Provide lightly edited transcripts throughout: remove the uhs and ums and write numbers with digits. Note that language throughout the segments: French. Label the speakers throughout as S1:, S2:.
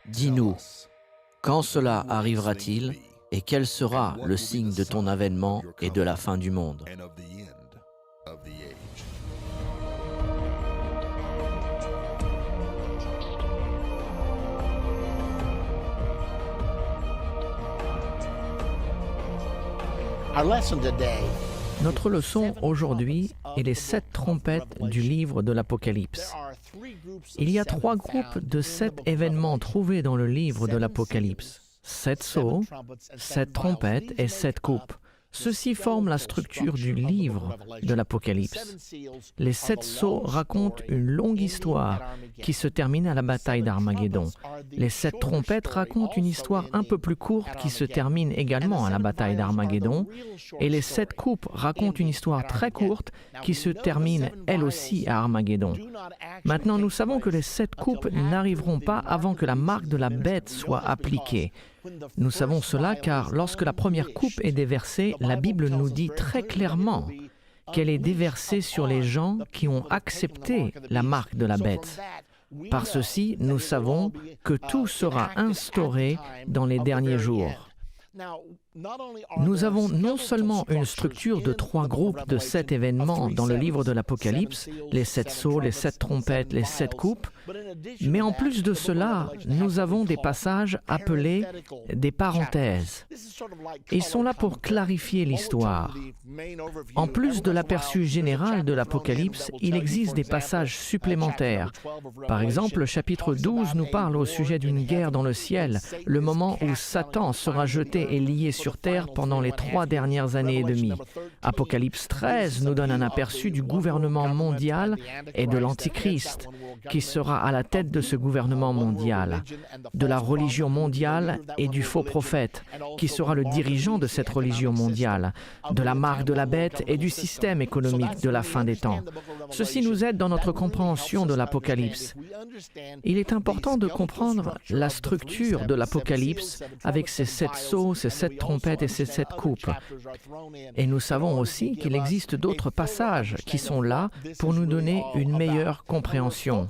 S1: Dis-nous, quand cela arrivera-t-il et quel sera le signe de ton avènement et de la fin du monde?
S2: Notre leçon aujourd'hui est les 7 trompettes du livre de l'Apocalypse. Il y a 3 groupes de 7 événements trouvés dans le livre de l'Apocalypse. 7 sceaux, 7 trompettes et 7 coupes. Ceux-ci forment la structure du livre de l'Apocalypse. Les 7 sceaux racontent une longue histoire qui se termine à la bataille d'Armageddon. Les 7 trompettes racontent une histoire un peu plus courte qui se termine également à la bataille d'Armageddon. Et les 7 coupes racontent une histoire très courte qui se termine elle aussi à Armageddon. Maintenant, nous savons que les 7 coupes n'arriveront pas avant que la marque de la bête soit appliquée. Nous savons cela car lorsque la première coupe est déversée, la Bible nous dit très clairement qu'elle est déversée sur les gens qui ont accepté la marque de la bête. Par ceci, nous savons que tout sera instauré dans les derniers jours. Nous avons non seulement une structure de 3 groupes de 7 événements dans le livre de l'Apocalypse, les 7 sceaux, les 7 trompettes, les 7 coupes, mais en plus de cela, nous avons des passages appelés des parenthèses. Ils sont là pour clarifier l'histoire. En plus de l'aperçu général de l'Apocalypse, il existe des passages supplémentaires. Par exemple, le chapitre 12 nous parle au sujet d'une guerre dans le ciel, le moment où Satan sera jeté et lié sur terre pendant les 3 dernières années et demie. Apocalypse 13 nous donne un aperçu du gouvernement mondial et de l'Antichrist, qui sera à la tête de ce gouvernement mondial, de la religion mondiale et du faux prophète, qui sera le dirigeant de cette religion mondiale, de la marque de la bête et du système économique de la fin des temps. Ceci nous aide dans notre compréhension de l'Apocalypse. Il est important de comprendre la structure de l'Apocalypse avec ses 7 sceaux, ses 7 trompettes et ses 7 coupes. Et nous savons aussi qu'il existe d'autres passages qui sont là pour nous donner une meilleure compréhension.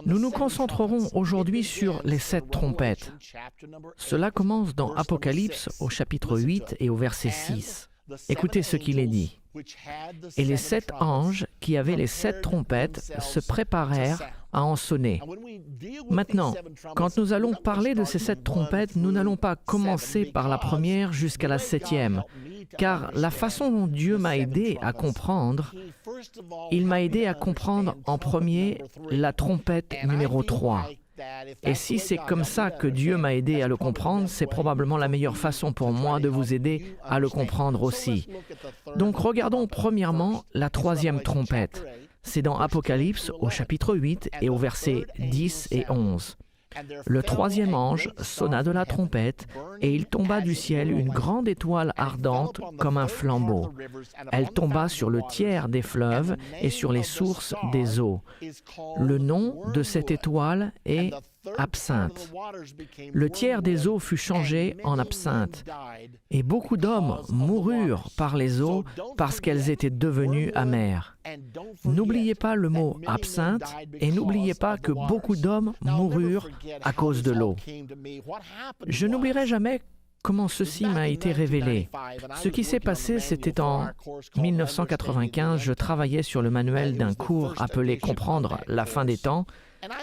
S2: Nous nous concentrerons aujourd'hui sur les 7 trompettes. Cela commence dans Apocalypse au chapitre 8 et au verset 6. Écoutez ce qu'il est dit. « Et les 7 anges qui avaient les 7 trompettes se préparèrent à en sonner. » Maintenant, quand nous allons parler de ces 7 trompettes, nous n'allons pas commencer par la première jusqu'à la 7e, car la façon dont Dieu m'a aidé à comprendre, il m'a aidé à comprendre en premier la trompette numéro 3. Et si c'est comme ça que Dieu m'a aidé à le comprendre, c'est probablement la meilleure façon pour moi de vous aider à le comprendre aussi. Donc regardons premièrement la 3e trompette. C'est dans Apocalypse au chapitre 8 et au verset 10 et 11. Le 3e ange sonna de la trompette, et il tomba du ciel une grande étoile ardente comme un flambeau. Elle tomba sur le tiers des fleuves et sur les sources des eaux. Le nom de cette étoile est absinthe. Le tiers des eaux fut changé en absinthe, et beaucoup d'hommes moururent par les eaux parce qu'elles étaient devenues amères. N'oubliez pas le mot absinthe et n'oubliez pas que beaucoup d'hommes moururent à cause de l'eau. Je n'oublierai jamais comment ceci m'a été révélé. Ce qui s'est passé, c'était en 1995, je travaillais sur le manuel d'un cours appelé « Comprendre la fin des temps ».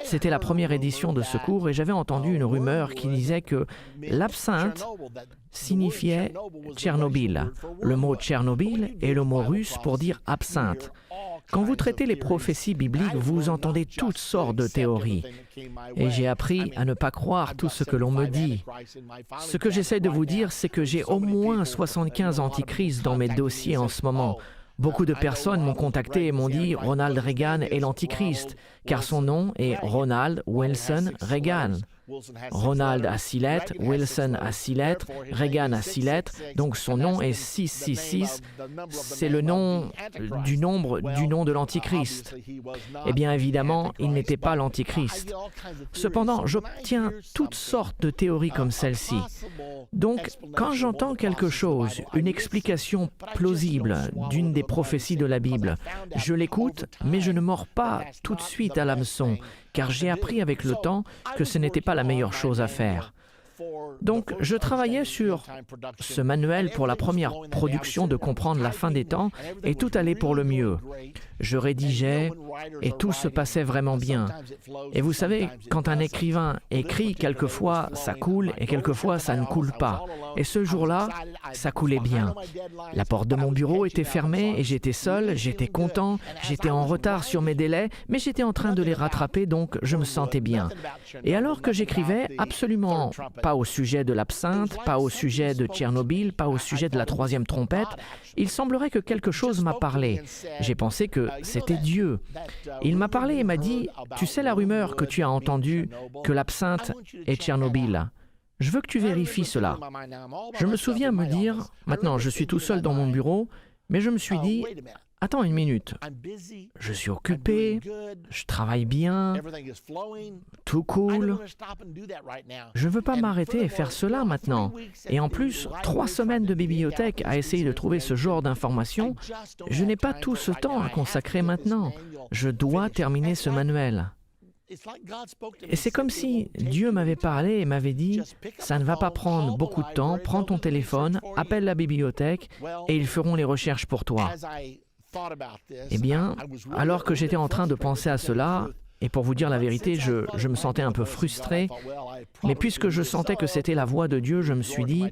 S2: C'était la première édition de ce cours et j'avais entendu une rumeur qui disait que l'absinthe signifiait Tchernobyl. Le mot Tchernobyl est le mot russe pour dire absinthe. Quand vous traitez les prophéties bibliques, vous entendez toutes sortes de théories. Et j'ai appris à ne pas croire tout ce que l'on me dit. Ce que j'essaie de vous dire, c'est que j'ai au moins 75 antichrists dans mes dossiers en ce moment. Beaucoup de personnes m'ont contacté et m'ont dit « Ronald Reagan est l'antichrist », car son nom est Ronald Wilson Reagan. Ronald a 6 lettres, Wilson a 6 lettres, Reagan a 6 lettres, donc son nom est 666. C'est le nom du nom de l'Antichrist. Eh bien, évidemment, il n'était pas l'Antichrist. Cependant, j'obtiens toutes sortes de théories comme celle-ci. Donc, quand j'entends quelque chose, une explication plausible d'une des prophéties de la Bible, je l'écoute, mais je ne mords pas tout de suite à l'hameçon, car j'ai appris avec le temps que ce n'était pas la meilleure chose à faire. Donc, je travaillais sur ce manuel pour la première production de comprendre la fin des temps et tout allait pour le mieux. Je rédigeais et tout se passait vraiment bien. Et vous savez, quand un écrivain écrit, quelquefois ça coule et quelquefois ça ne coule pas. Et ce jour-là, ça coulait bien. La porte de mon bureau était fermée et j'étais seul, j'étais content, j'étais en retard sur mes délais, mais j'étais en train de les rattraper, donc je me sentais bien. Et alors que j'écrivais, absolument pas au sujet de l'absinthe, pas au sujet de Tchernobyl, pas au sujet de la troisième trompette, il semblerait que quelque chose m'a parlé. J'ai pensé que c'était Dieu. Il m'a parlé et m'a dit « Tu sais la rumeur que tu as entendue, que l'absinthe est Tchernobyl ? Je veux que tu vérifies cela. » Je me souviens me dire « Maintenant, je suis tout seul dans mon bureau, mais je me suis dit « Attends une minute, je suis occupé, je travaille bien, tout cool. Je ne veux pas m'arrêter et faire cela maintenant. Et en plus, 3 semaines de bibliothèque à essayer de trouver ce genre d'informations, je n'ai pas tout ce temps à consacrer maintenant. Je dois terminer ce manuel. » Et c'est comme si Dieu m'avait parlé et m'avait dit « Ça ne va pas prendre beaucoup de temps, prends ton téléphone, appelle la bibliothèque et ils feront les recherches pour toi. » Eh bien, alors que j'étais en train de penser à cela, et pour vous dire la vérité, je me sentais un peu frustré, mais puisque je sentais que c'était la voix de Dieu, je me suis dit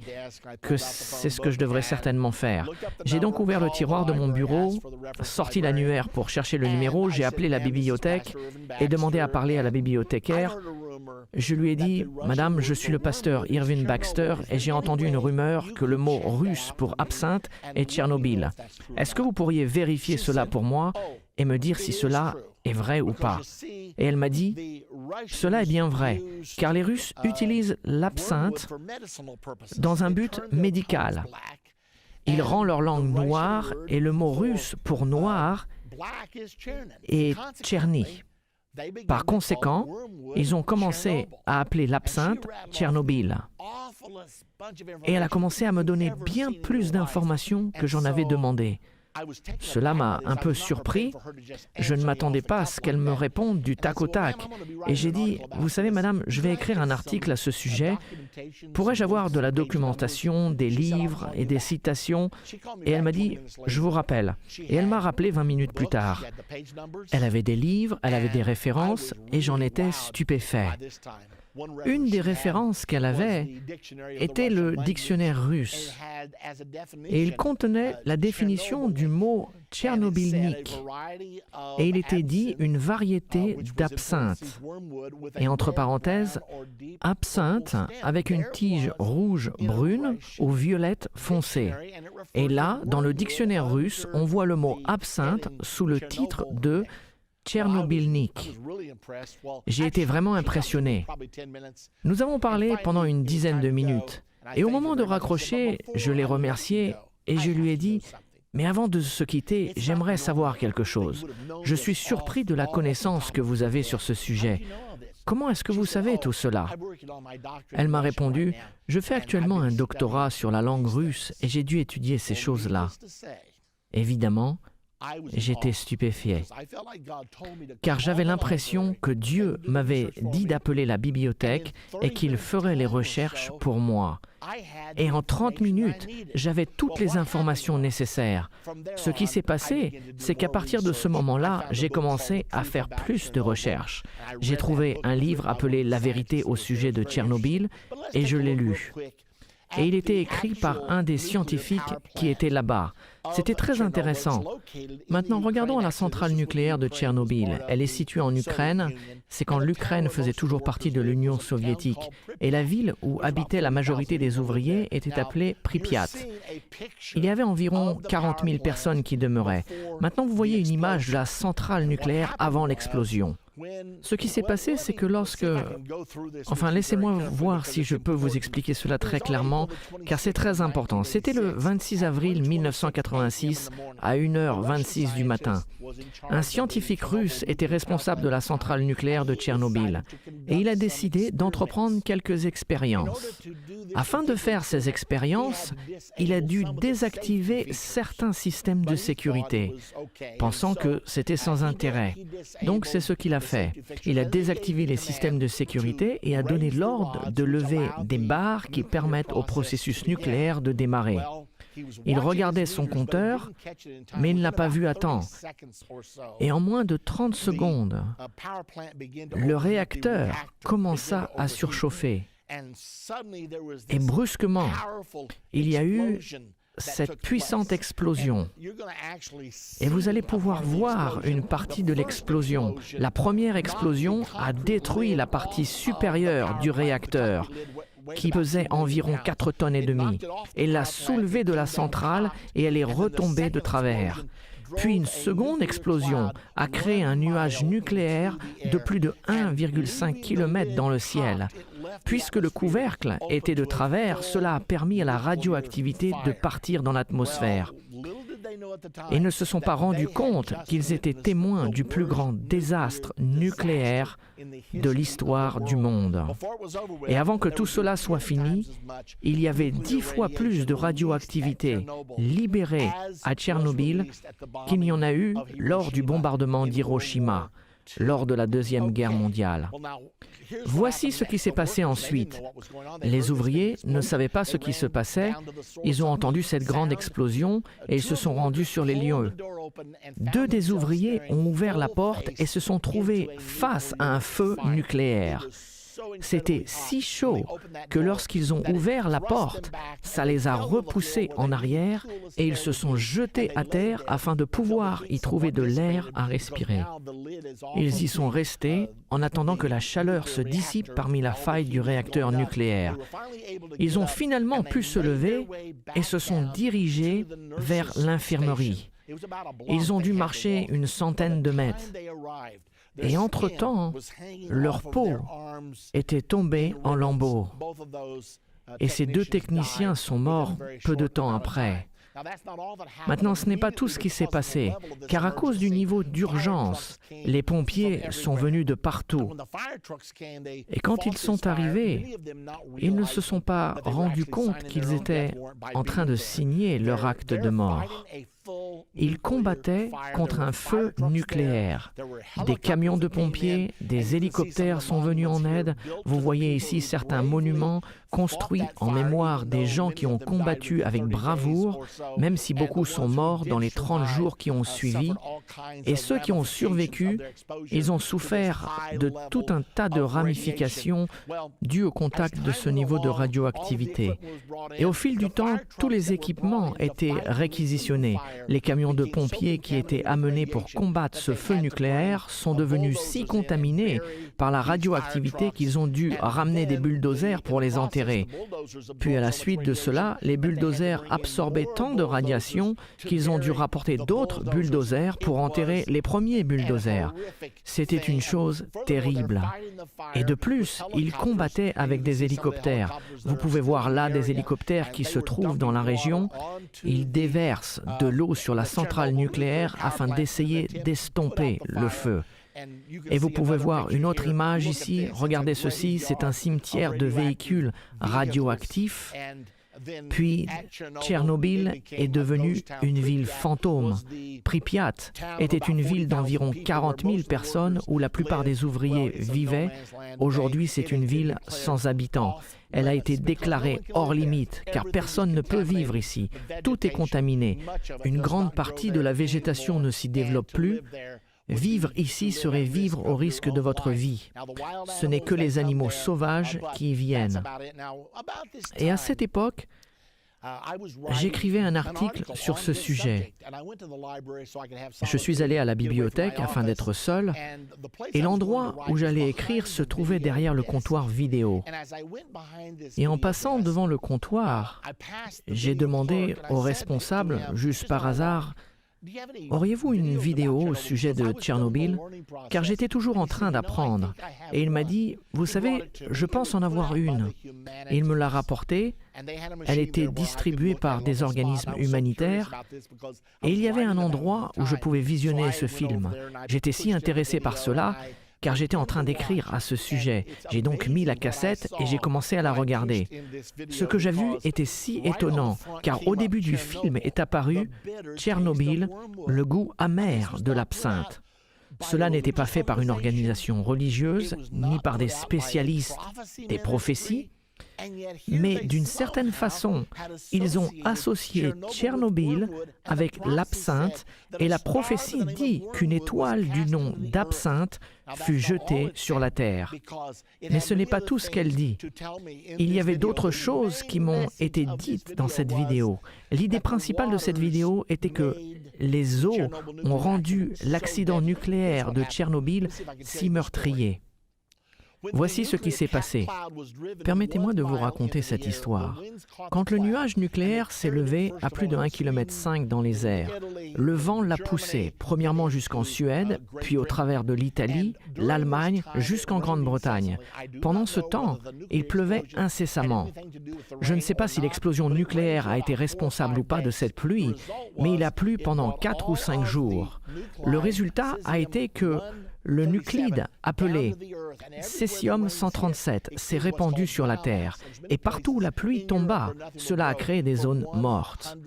S2: que c'est ce que je devrais certainement faire. J'ai donc ouvert le tiroir de mon bureau, sorti l'annuaire pour chercher le numéro, j'ai appelé la bibliothèque et demandé à parler à la bibliothécaire. Je lui ai dit « Madame, je suis le pasteur Irvin Baxter et j'ai entendu une rumeur que le mot russe pour absinthe est Tchernobyl. Est-ce que vous pourriez vérifier cela pour moi et me dire si cela est vrai ou pas ?» Et elle m'a dit « Cela est bien vrai, car les Russes utilisent l'absinthe dans un but médical. Ils rendent leur langue noire et le mot russe pour noir est Tcherny. Par conséquent, ils ont commencé à appeler l'absinthe Tchernobyl. » Et elle a commencé à me donner bien plus d'informations que j'en avais demandé. Cela m'a un peu surpris. Je ne m'attendais pas à ce qu'elle me réponde du tac au tac. Et j'ai dit, « Vous savez, madame, je vais écrire un article à ce sujet. Pourrais-je avoir de la documentation, des livres et des citations ?» Et elle m'a dit, « Je vous rappelle. » Et elle m'a rappelé 20 minutes plus tard. Elle avait des livres, elle avait des références, et j'en étais stupéfait. Une des références qu'elle avait était le dictionnaire russe et il contenait la définition du mot tchernobylnik et il était dit une variété d'absinthe et entre parenthèses absinthe avec une tige rouge brune ou violette foncée. Et là, dans le dictionnaire russe, on voit le mot absinthe sous le titre de Tchernobylnik. J'ai été vraiment impressionné. Nous avons parlé pendant une dizaine de minutes. Et au moment de raccrocher, je l'ai remercié et je lui ai dit « Mais avant de se quitter, j'aimerais savoir quelque chose. Je suis surpris de la connaissance que vous avez sur ce sujet. Comment est-ce que vous savez tout cela ?» Elle m'a répondu « Je fais actuellement un doctorat sur la langue russe et j'ai dû étudier ces choses-là. » Évidemment, j'étais stupéfait, car j'avais l'impression que Dieu m'avait dit d'appeler la bibliothèque et qu'il ferait les recherches pour moi. Et en 30 minutes, j'avais toutes les informations nécessaires. Ce qui s'est passé, c'est qu'à partir de ce moment-là, j'ai commencé à faire plus de recherches. J'ai trouvé un livre appelé « La vérité au sujet de Tchernobyl » et je l'ai lu. Et il était écrit par un des scientifiques qui était là-bas. C'était très intéressant. Maintenant, regardons à la centrale nucléaire de Tchernobyl. Elle est située en Ukraine. C'est quand l'Ukraine faisait toujours partie de l'Union soviétique. Et la ville où habitait la majorité des ouvriers était appelée Pripyat. Il y avait environ 40 000 personnes qui demeuraient. Maintenant, vous voyez une image de la centrale nucléaire avant l'explosion. Ce qui s'est passé, c'est que laissez-moi voir si je peux vous expliquer cela très clairement, car c'est très important. C'était le 26 avril 1986 à 1h26 du matin. Un scientifique russe était responsable de la centrale nucléaire de Tchernobyl et il a décidé d'entreprendre quelques expériences. Afin de faire ces expériences, il a dû désactiver certains systèmes de sécurité, pensant que c'était sans intérêt. Donc c'est ce qu'il a fait. Il a désactivé les systèmes de sécurité et a donné l'ordre de lever des barres qui permettent au processus nucléaire de démarrer. Il regardait son compteur, mais il ne l'a pas vu à temps. Et en moins de 30 secondes, le réacteur commença à surchauffer. Et brusquement, il y a eu cette puissante explosion. Et vous allez pouvoir voir une partie de l'explosion. La première explosion a détruit la partie supérieure du réacteur, qui pesait environ 4 tonnes et demie. Elle l'a soulevée de la centrale et elle est retombée de travers. Puis une seconde explosion a créé un nuage nucléaire de plus de 1,5 km dans le ciel. Puisque le couvercle était de travers, cela a permis à la radioactivité de partir dans l'atmosphère. Ils ne se sont pas rendus compte qu'ils étaient témoins du plus grand désastre nucléaire de l'histoire du monde. Et avant que tout cela soit fini, il y avait 10 fois plus de radioactivité libérée à Tchernobyl qu'il n'y en a eu lors du bombardement d'Hiroshima, lors de la Deuxième Guerre mondiale. Voici ce qui s'est passé ensuite. Les ouvriers ne savaient pas ce qui se passait. Ils ont entendu cette grande explosion et ils se sont rendus sur les lieux. 2 des ouvriers ont ouvert la porte et se sont trouvés face à un feu nucléaire. C'était si chaud que lorsqu'ils ont ouvert la porte, ça les a repoussés en arrière et ils se sont jetés à terre afin de pouvoir y trouver de l'air à respirer. Ils y sont restés en attendant que la chaleur se dissipe parmi la faille du réacteur nucléaire. Ils ont finalement pu se lever et se sont dirigés vers l'infirmerie. Ils ont dû marcher une centaine de mètres. Et entre-temps, leur peau était tombée en lambeaux. Et ces 2 techniciens sont morts peu de temps après. Maintenant, ce n'est pas tout ce qui s'est passé, car à cause du niveau d'urgence, les pompiers sont venus de partout. Et quand ils sont arrivés, ils ne se sont pas rendus compte qu'ils étaient en train de signer leur acte de mort. Ils combattaient contre un feu nucléaire. Des camions de pompiers, des hélicoptères sont venus en aide. Vous voyez ici certains monuments construits en mémoire des gens qui ont combattu avec bravoure, même si beaucoup sont morts dans les 30 jours qui ont suivi. Et ceux qui ont survécu, ils ont souffert de tout un tas de ramifications dues au contact de ce niveau de radioactivité. Et au fil du temps, tous les équipements étaient réquisitionnés. Les camions de pompiers qui étaient amenés pour combattre ce feu nucléaire sont devenus si contaminés par la radioactivité qu'ils ont dû ramener des bulldozers pour les enterrer. Puis à la suite de cela, les bulldozers absorbaient tant de radiation qu'ils ont dû rapporter d'autres bulldozers pour enterrer les premiers bulldozers. C'était une chose terrible. Et de plus, ils combattaient avec des hélicoptères. Vous pouvez voir là des hélicoptères qui se trouvent dans la région. Ils déversent de l'eau sur la centrale nucléaire afin d'essayer d'estomper le feu. Et vous pouvez voir une autre image ici. Regardez ceci, c'est un cimetière de véhicules radioactifs. Puis, Tchernobyl est devenue une ville fantôme. Pripyat était une ville d'environ 40 000 personnes où la plupart des ouvriers vivaient. Aujourd'hui, c'est une ville sans habitants. Elle a été déclarée hors limite, car personne ne peut vivre ici. Tout est contaminé. Une grande partie de la végétation ne s'y développe plus. Vivre ici serait vivre au risque de votre vie. Ce n'est que les animaux sauvages qui y viennent. Et à cette époque, j'écrivais un article sur ce sujet. Je suis allé à la bibliothèque afin d'être seul, et l'endroit où j'allais écrire se trouvait derrière le comptoir vidéo. Et en passant devant le comptoir, j'ai demandé au responsable, juste par hasard, Auriez-vous une vidéo au sujet de Tchernobyl? Car j'étais toujours en train d'apprendre. Et il m'a dit, vous savez, je pense en avoir une. Et il me l'a rapportée. Elle était distribuée par des organismes humanitaires. Et il y avait un endroit où je pouvais visionner ce film. J'étais si intéressé par cela, car j'étais en train d'écrire à ce sujet. J'ai donc mis la cassette et j'ai commencé à la regarder. Ce que j'ai vu était si étonnant, car au début du film est apparu Tchernobyl, le goût amer de l'absinthe. Cela n'était pas fait par une organisation religieuse, ni par des spécialistes des prophéties, mais d'une certaine façon, ils ont associé Tchernobyl avec l'absinthe et la prophétie dit qu'une étoile du nom d'absinthe fut jetée sur la terre. Mais ce n'est pas tout ce qu'elle dit. Il y avait d'autres choses qui m'ont été dites dans cette vidéo. L'idée principale de cette vidéo était que les eaux ont rendu l'accident nucléaire de Tchernobyl si meurtrier. Voici ce qui s'est passé. Permettez-moi de vous raconter cette histoire. Quand le nuage nucléaire s'est levé à plus de 1,5 km dans les airs, le vent l'a poussé, premièrement jusqu'en Suède, puis au travers de l'Italie, l'Allemagne, jusqu'en Grande-Bretagne. Pendant ce temps, il pleuvait incessamment. Je ne sais pas si l'explosion nucléaire a été responsable ou pas de cette pluie, mais il a plu pendant 4 ou 5 jours. Le résultat a été que le nuclide appelé césium-137 s'est répandu sur la Terre et partout où la pluie tomba, cela a créé des zones mortes.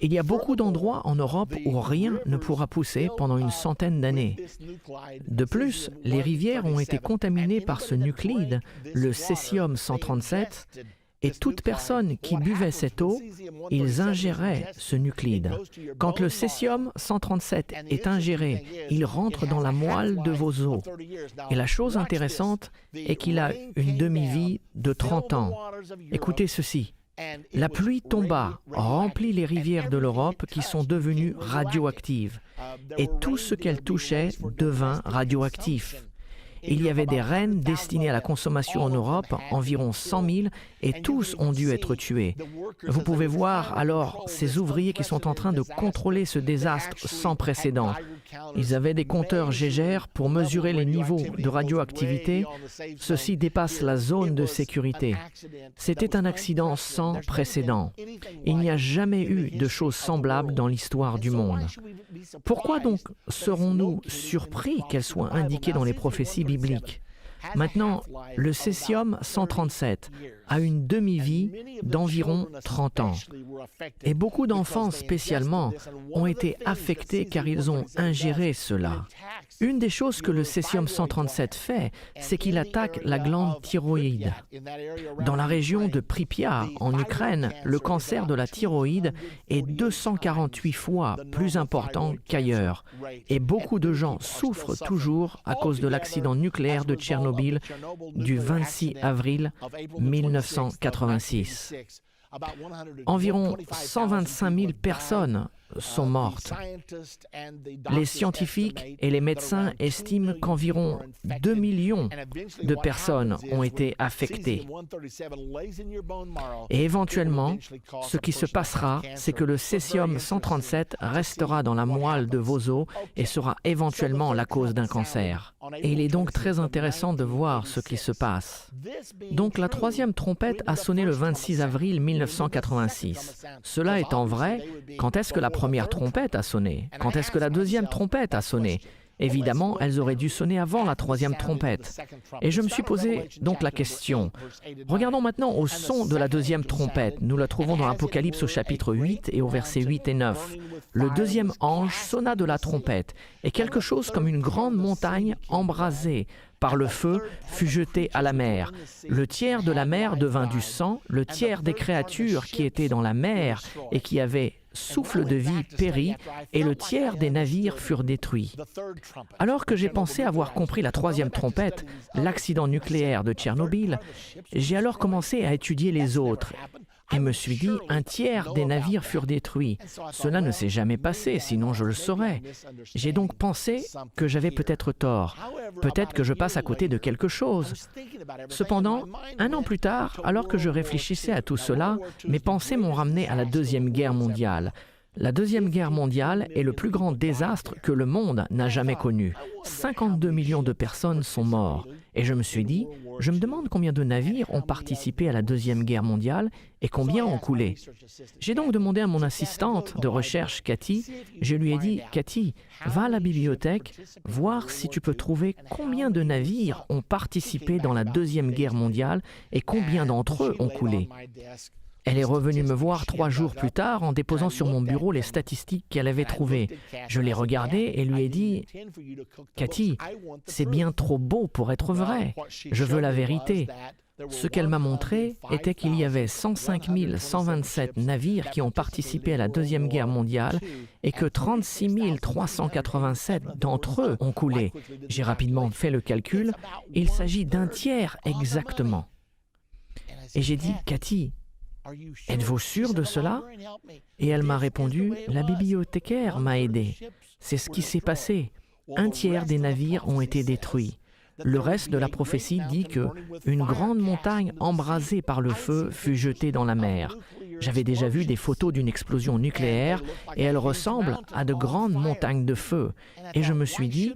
S2: Il y a beaucoup d'endroits en Europe où rien ne pourra pousser pendant une centaine d'années. De plus, les rivières ont été contaminées par ce nuclide, le césium-137, et toute personne qui buvait cette eau, ils ingéraient ce nuclide. Quand le césium-137 est ingéré, il rentre dans la moelle de vos os. Et la chose intéressante est qu'il a une demi-vie de 30 ans. Écoutez ceci. La pluie tomba, remplit les rivières de l'Europe qui sont devenues radioactives. Et tout ce qu'elle touchait devint radioactif. Il y avait des rennes destinées à la consommation en Europe, environ 100 000, et tous ont dû être tués. Vous pouvez voir alors ces ouvriers qui sont en train de contrôler ce désastre sans précédent. Ils avaient des compteurs Geiger pour mesurer les niveaux de radioactivité. Ceci dépasse la zone de sécurité. C'était un accident sans précédent. Il n'y a jamais eu de choses semblables dans l'histoire du monde. Pourquoi donc serons-nous surpris qu'elles soient indiquées dans les prophéties bibliques? Maintenant, le césium-137 a une demi-vie d'environ 30 ans. Et beaucoup d'enfants spécialement ont été affectés car ils ont ingéré cela. Une des choses que le césium-137 fait, c'est qu'il attaque la glande thyroïde. Dans la région de Pripyat, en Ukraine, le cancer de la thyroïde est 248 fois plus important qu'ailleurs. Et beaucoup de gens souffrent toujours à cause de l'accident nucléaire de Tchernobyl du 26 avril 1986. Environ 125 000 personnes sont mortes. Les scientifiques et les médecins estiment qu'environ 2 millions de personnes ont été affectées. Et éventuellement, ce qui se passera, c'est que le césium-137 restera dans la moelle de vos os et sera éventuellement la cause d'un cancer. Et il est donc très intéressant de voir ce qui se passe. Donc la troisième trompette a sonné le 26 avril 1986. Cela étant vrai, quand est-ce que la première trompette a sonné? Quand est-ce que la deuxième trompette a sonné? Évidemment, elles auraient dû sonner avant la troisième trompette. Et je me suis posé donc la question. Regardons maintenant au son de la deuxième trompette. Nous la trouvons dans Apocalypse au chapitre 8 et au verset 8 et 9. Le deuxième ange sonna de la trompette, et quelque chose comme une grande montagne embrasée par le feu fut jeté à la mer. Le tiers de la mer devint du sang, le tiers des créatures qui étaient dans la mer et qui avaient souffle de vie périt, et le tiers des navires furent détruits. Alors que j'ai pensé avoir compris la troisième trompette, l'accident nucléaire de Tchernobyl, j'ai alors commencé à étudier les autres. Et me suis dit, un tiers des navires furent détruits. Cela ne s'est jamais passé, sinon je le saurais. J'ai donc pensé que j'avais peut-être tort. Peut-être que je passe à côté de quelque chose. Cependant, 1 an plus tard, alors que je réfléchissais à tout cela, mes pensées m'ont ramené à la Deuxième Guerre mondiale. La Deuxième Guerre mondiale est le plus grand désastre que le monde n'a jamais connu. 52 millions de personnes sont mortes. Et je me suis dit, je me demande combien de navires ont participé à la Deuxième Guerre mondiale et combien ont coulé. J'ai donc demandé à mon assistante de recherche, Cathy, je lui ai dit, Cathy, va à la bibliothèque, voir si tu peux trouver combien de navires ont participé dans la Deuxième Guerre mondiale et combien d'entre eux ont coulé. Elle est revenue me voir 3 jours plus tard en déposant sur mon bureau les statistiques qu'elle avait trouvées. Je l'ai regardé et lui ai dit « Cathy, c'est bien trop beau pour être vrai. Je veux la vérité. » Ce qu'elle m'a montré était qu'il y avait 105 127 navires qui ont participé à la Deuxième Guerre mondiale et que 36 387 d'entre eux ont coulé. J'ai rapidement fait le calcul. Il s'agit d'un tiers exactement. Et j'ai dit « Cathy, êtes-vous sûr de cela ?» Et elle m'a répondu, « La bibliothécaire m'a aidé. C'est ce qui s'est passé. Un tiers des navires ont été détruits. Le reste de la prophétie dit que une grande montagne embrasée par le feu fut jetée dans la mer. J'avais déjà vu des photos d'une explosion nucléaire et elle ressemble à de grandes montagnes de feu. Et je me suis dit,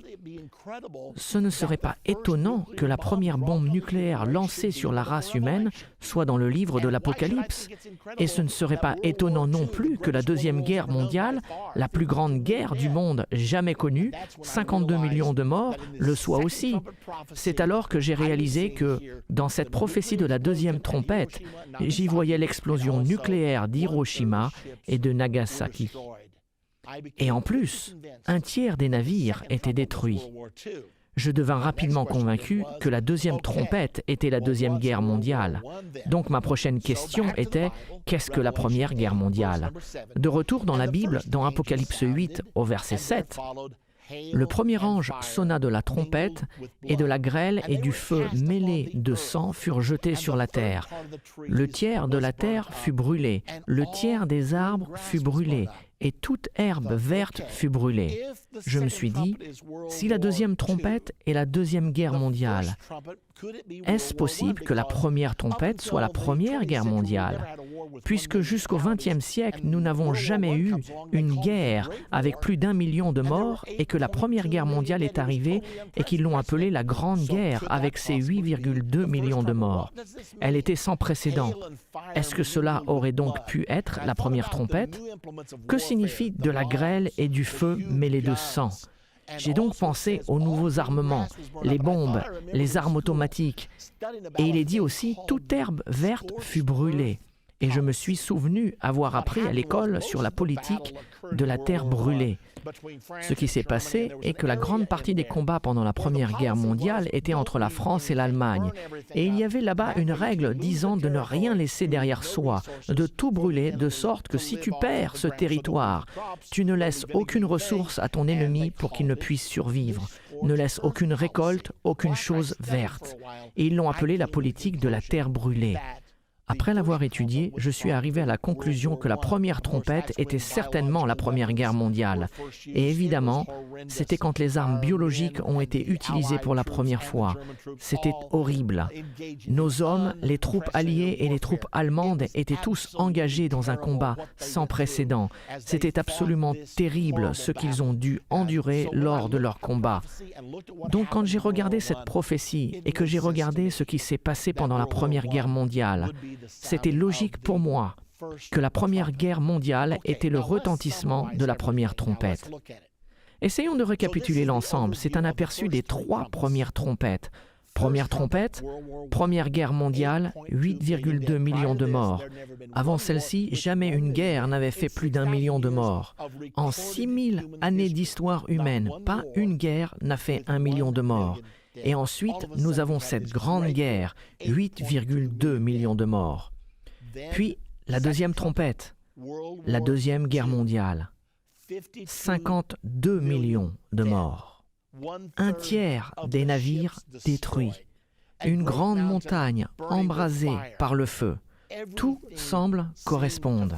S2: ce ne serait pas étonnant que la première bombe nucléaire lancée sur la race humaine soit dans le livre de l'Apocalypse. Et ce ne serait pas étonnant non plus que la Deuxième Guerre mondiale, la plus grande guerre du monde jamais connue, 52 millions de morts, le soit aussi. C'est alors que j'ai réalisé que, dans cette prophétie de la deuxième trompette, j'y voyais l'explosion nucléaire d'Hiroshima et de Nagasaki. Et en plus, un tiers des navires étaient détruits. Je devins rapidement convaincu que la deuxième trompette était la Deuxième Guerre mondiale. Donc ma prochaine question était, qu'est-ce que la Première Guerre mondiale? De retour dans la Bible, dans Apocalypse 8, au verset 7, le premier ange sonna de la trompette, et de la grêle et du feu mêlés de sang furent jetés sur la terre. Le tiers de la terre fut brûlé, le tiers des arbres fut brûlé, et toute herbe verte fut brûlée. Je me suis dit, si la deuxième trompette est la Deuxième Guerre mondiale, est-ce possible que la première trompette soit la Première Guerre mondiale? Puisque jusqu'au XXe siècle, nous n'avons jamais eu une guerre avec plus d'1 million de morts et que la Première Guerre mondiale est arrivée et qu'ils l'ont appelée la Grande Guerre avec ses 8,2 millions de morts. Elle était sans précédent. Est-ce que cela aurait donc pu être la première trompette? Que signifie de la grêle et du feu mêlés de sang? J'ai donc pensé aux nouveaux armements, les bombes, les armes automatiques. Et il est dit aussi, toute herbe verte fut brûlée. Et je me suis souvenu avoir appris à l'école sur la politique de la terre brûlée. Ce qui s'est passé est que la grande partie des combats pendant la Première Guerre mondiale était entre la France et l'Allemagne. Et il y avait là-bas une règle disant de ne rien laisser derrière soi, de tout brûler, de sorte que si tu perds ce territoire, tu ne laisses aucune ressource à ton ennemi pour qu'il ne puisse survivre. Ne laisse aucune récolte, aucune chose verte. Et ils l'ont appelé la politique de la terre brûlée. Après l'avoir étudié, je suis arrivé à la conclusion que la première trompette était certainement la Première Guerre mondiale. Et évidemment, c'était quand les armes biologiques ont été utilisées pour la première fois. C'était horrible. Nos hommes, les troupes alliées et les troupes allemandes étaient tous engagés dans un combat sans précédent. C'était absolument terrible ce qu'ils ont dû endurer lors de leur combat. Donc quand j'ai regardé cette prophétie et que j'ai regardé ce qui s'est passé pendant la Première Guerre mondiale, c'était logique pour moi que la Première Guerre mondiale était le retentissement de la première trompette. Essayons de récapituler l'ensemble. C'est un aperçu des 3 premières trompettes. Première trompette, Première Guerre mondiale, 8,2 millions de morts. Avant celle-ci, jamais une guerre n'avait fait plus d'1 million de morts. En 6000 années d'histoire humaine, pas une guerre n'a fait 1 million de morts. Et ensuite, nous avons cette grande guerre, 8,2 millions de morts. Puis, la deuxième trompette, la Deuxième Guerre mondiale, 52 millions de morts. Un tiers des navires détruits. Une grande montagne embrasée par le feu. Tout semble correspondre.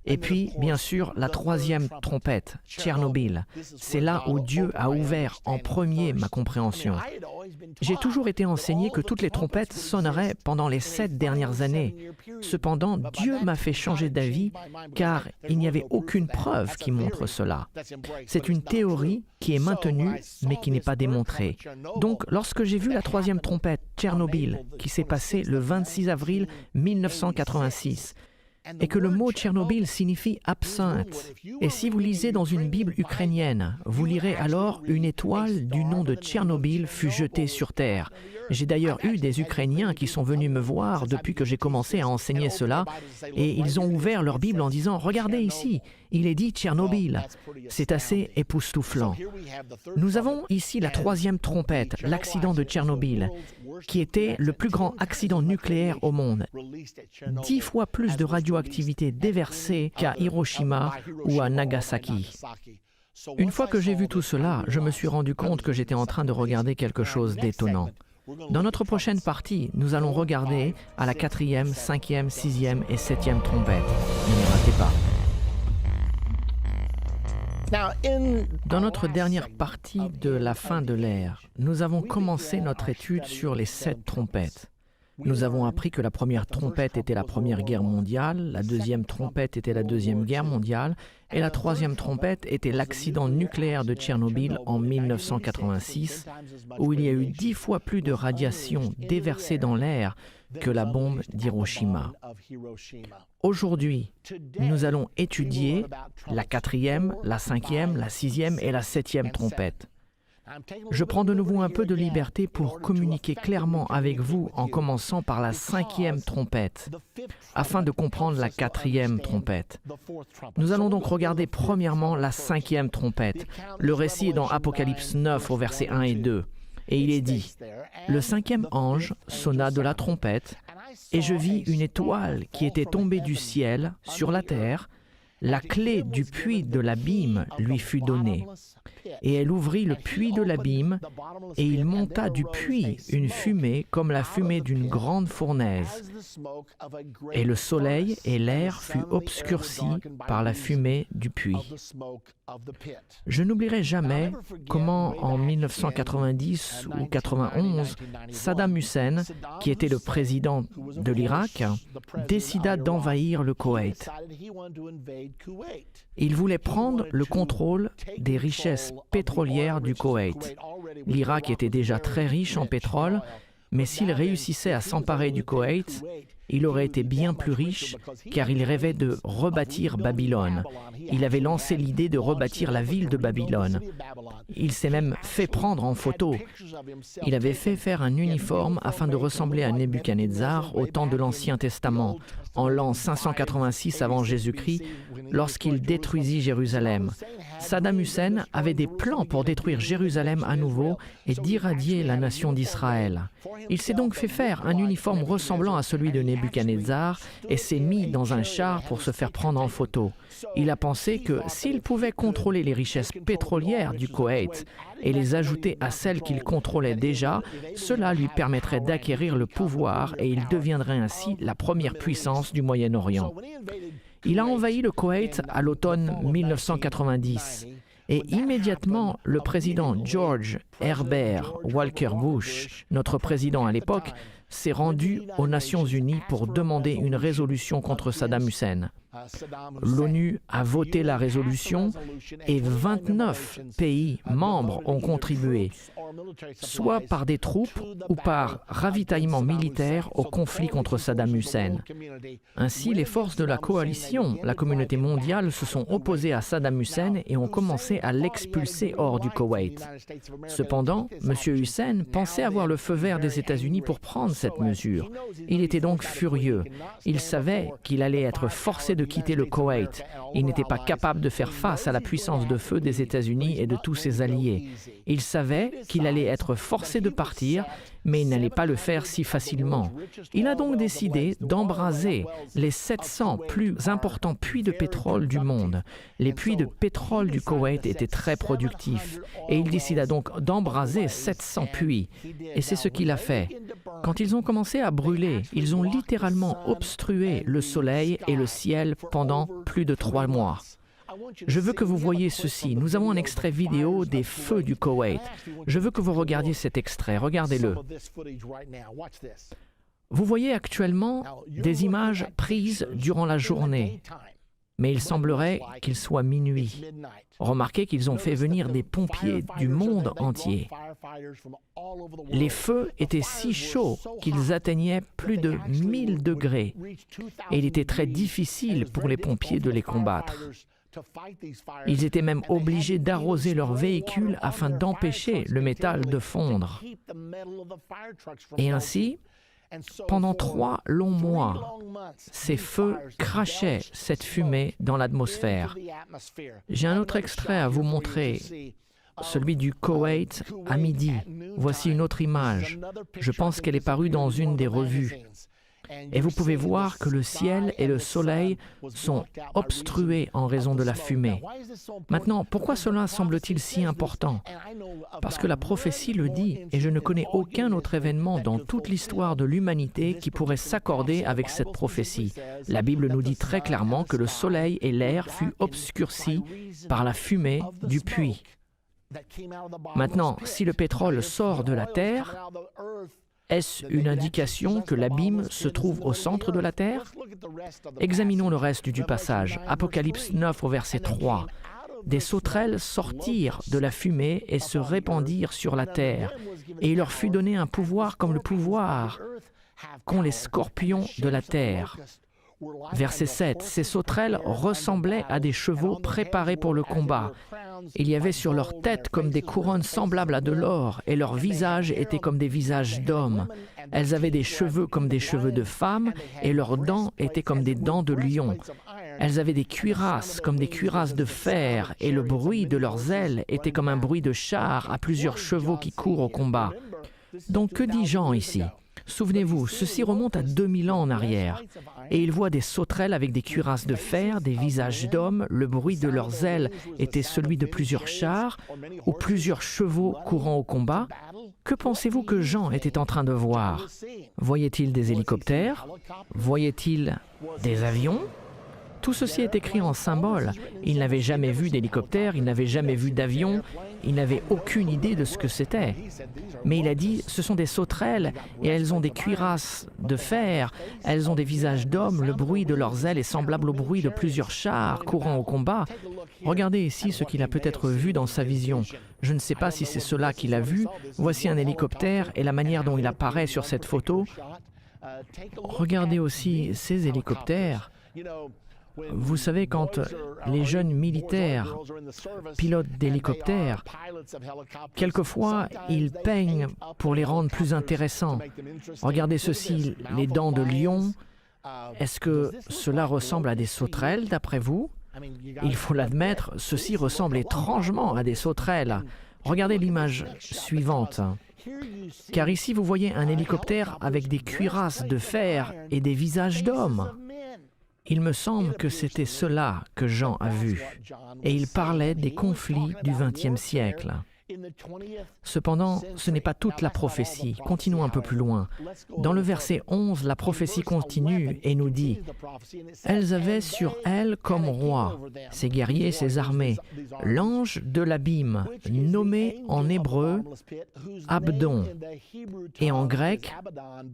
S2: Et puis, bien sûr, la troisième trompette, Tchernobyl. C'est là où Dieu a ouvert en premier ma compréhension. J'ai toujours été enseigné que toutes les trompettes sonneraient pendant les 7 dernières années. Cependant, Dieu m'a fait changer d'avis car il n'y avait aucune preuve qui montre cela. C'est une théorie qui est maintenue mais qui n'est pas démontrée. Donc, lorsque j'ai vu la troisième trompette, Tchernobyl, qui s'est passée le 26 avril 1986, et que le mot Tchernobyl signifie absinthe. Et si vous lisez dans une Bible ukrainienne, vous lirez alors « Une étoile du nom de Tchernobyl fut jetée sur terre ». J'ai d'ailleurs eu des Ukrainiens qui sont venus me voir depuis que j'ai commencé à enseigner cela, et ils ont ouvert leur Bible en disant « Regardez ici, il est dit Tchernobyl ». C'est assez époustouflant. Nous avons ici la troisième trompette, l'accident de Tchernobyl, qui était le plus grand accident nucléaire au monde. 10 fois plus de radioactivité déversée qu'à Hiroshima ou à Nagasaki. Une fois que j'ai vu tout cela, je me suis rendu compte que j'étais en train de regarder quelque chose d'étonnant. Dans notre prochaine partie, nous allons regarder à la 4e, 5e, 6e et 7e trompette. Ne les ratez pas. Dans notre dernière partie de la fin de l'ère, nous avons commencé notre étude sur les 7 trompettes. Nous avons appris que la première trompette était la Première Guerre mondiale, la deuxième trompette était la Deuxième Guerre mondiale, et la troisième trompette était l'accident nucléaire de Tchernobyl en 1986, où il y a eu 10 fois plus de radiation déversée dans l'air que la bombe d'Hiroshima. Aujourd'hui, nous allons étudier la 4e, la 5e, la 6e et la 7e trompette. Je prends de nouveau un peu de liberté pour communiquer clairement avec vous en commençant par la 5e trompette, afin de comprendre la 4e trompette. Nous allons donc regarder premièrement la 5e trompette. Le récit est dans Apocalypse 9 au verset 1 et 2. Et il est dit, « Le 5e ange sonna de la trompette, et je vis une étoile qui était tombée du ciel sur la terre. La clé du puits de l'abîme lui fut donnée. Et elle ouvrit le puits de l'abîme, et il monta du puits une fumée comme la fumée d'une grande fournaise. Et le soleil et l'air furent obscurcis par la fumée du puits. » Je n'oublierai jamais comment en 1990 ou 91, Saddam Hussein, qui était le président de l'Irak, décida d'envahir le Koweït. Il voulait prendre le contrôle des richesses pétrolières du Koweït. L'Irak était déjà très riche en pétrole, mais s'il réussissait à s'emparer du Koweït, il aurait été bien plus riche car il rêvait de rebâtir Babylone. Il avait lancé l'idée de rebâtir la ville de Babylone. Il s'est même fait prendre en photo. Il avait fait faire un uniforme afin de ressembler à Nebuchadnezzar au temps de l'Ancien Testament, en l'an 586 avant Jésus-Christ, lorsqu'il détruisit Jérusalem. Saddam Hussein avait des plans pour détruire Jérusalem à nouveau et d'irradier la nation d'Israël. Il s'est donc fait faire un uniforme ressemblant à celui de Nebuchadnezzar et s'est mis dans un char pour se faire prendre en photo. Il a pensé que s'il pouvait contrôler les richesses pétrolières du Koweït et les ajouter à celles qu'il contrôlait déjà, cela lui permettrait d'acquérir le pouvoir et il deviendrait ainsi la première puissance du Moyen-Orient. Il a envahi le Koweït à l'automne 1990 et immédiatement le président George Herbert Walker Bush, notre président à l'époque, s'est rendu aux Nations Unies pour demander une résolution contre Saddam Hussein. L'ONU a voté la résolution et 29 pays membres ont contribué, soit par des troupes ou par ravitaillement militaire au conflit contre Saddam Hussein. Ainsi, les forces de la coalition, la communauté mondiale, se sont opposées à Saddam Hussein et ont commencé à l'expulser hors du Koweït. Cependant, M. Hussein pensait avoir le feu vert des États-Unis pour prendre cette mesure. Il était donc furieux. Il savait qu'il allait être forcé de quitter le Koweït. Il n'était pas capable de faire face à la puissance de feu des États-Unis et de tous ses alliés. Il savait qu'il qu'il allait être forcé de partir, mais il n'allait pas le faire si facilement. Il a donc décidé d'embraser les 700 plus importants puits de pétrole du monde. Les puits de pétrole du Koweït étaient très productifs et il décida donc d'embraser 700 puits. Et c'est ce qu'il a fait. Quand ils ont commencé à brûler, ils ont littéralement obstrué le soleil et le ciel pendant plus de 3 mois. Je veux que vous voyiez ceci. Nous avons un extrait vidéo des feux du Koweït. Je veux que vous regardiez cet extrait. Regardez-le. Vous voyez actuellement des images prises durant la journée, mais il semblerait qu'il soit minuit. Remarquez qu'ils ont fait venir des pompiers du monde entier. Les feux étaient si chauds qu'ils atteignaient plus de 1000 degrés et il était très difficile pour les pompiers de les combattre. Ils étaient même obligés d'arroser leurs véhicules afin d'empêcher le métal de fondre. Et ainsi, pendant 3 longs mois, ces feux crachaient cette fumée dans l'atmosphère. J'ai un autre extrait à vous montrer, celui du Koweït à midi. Voici une autre image. Je pense qu'elle est parue dans une des revues. Et vous pouvez voir que le ciel et le soleil sont obstrués en raison de la fumée. Maintenant, pourquoi cela semble-t-il si important? Parce que la prophétie le dit, et je ne connais aucun autre événement dans toute l'histoire de l'humanité qui pourrait s'accorder avec cette prophétie. La Bible nous dit très clairement que le soleil et l'air furent obscurcis par la fumée du puits. Maintenant, si le pétrole sort de la terre, est-ce une indication que l'abîme se trouve au centre de la terre? Examinons le reste du passage. Apocalypse 9 au verset 3. Des sauterelles sortirent de la fumée et se répandirent sur la terre, et il leur fut donné un pouvoir comme le pouvoir qu'ont les scorpions de la terre. Verset 7. Ces sauterelles ressemblaient à des chevaux préparés pour le combat. Il y avait sur leur tête comme des couronnes semblables à de l'or, et leurs visages étaient comme des visages d'hommes. Elles avaient des cheveux comme des cheveux de femmes, et leurs dents étaient comme des dents de lion. Elles avaient des cuirasses comme des cuirasses de fer, et le bruit de leurs ailes était comme un bruit de char à plusieurs chevaux qui courent au combat. Donc que dit Jean ici? Souvenez-vous, ceci remonte à 2000 ans en arrière. Et il voit des sauterelles avec des cuirasses de fer, des visages d'hommes, le bruit de leurs ailes était celui de plusieurs chars ou plusieurs chevaux courant au combat. Que pensez-vous que Jean était en train de voir? Voyait-il des hélicoptères? Voyait-il des avions? Tout ceci est écrit en symbole. Il n'avait jamais vu d'hélicoptère, il n'avait jamais vu d'avion, il n'avait aucune idée de ce que c'était. Mais il a dit, ce sont des sauterelles et elles ont des cuirasses de fer, elles ont des visages d'hommes, le bruit de leurs ailes est semblable au bruit de plusieurs chars courant au combat. Regardez ici ce qu'il a peut-être vu dans sa vision. Je ne sais pas si c'est cela qu'il a vu. Voici un hélicoptère et la manière dont il apparaît sur cette photo. Regardez aussi ces hélicoptères. Vous savez, quand les jeunes militaires pilotent d'hélicoptères, quelquefois ils peignent pour les rendre plus intéressants. Regardez ceci, les dents de lion. Est-ce que cela ressemble à des sauterelles d'après vous? Il faut l'admettre, ceci ressemble étrangement à des sauterelles. Regardez l'image suivante. Car ici vous voyez un hélicoptère avec des cuirasses de fer et des visages d'hommes. Il me semble que c'était cela que Jean a vu, et il parlait des conflits du XXe siècle. Cependant, ce n'est pas toute la prophétie. Continuons un peu plus loin. Dans le verset 11, la prophétie continue et nous dit « Elles avaient sur elles comme roi, ces guerriers, ces armées, l'ange de l'abîme, nommé en hébreu Abdon, et en grec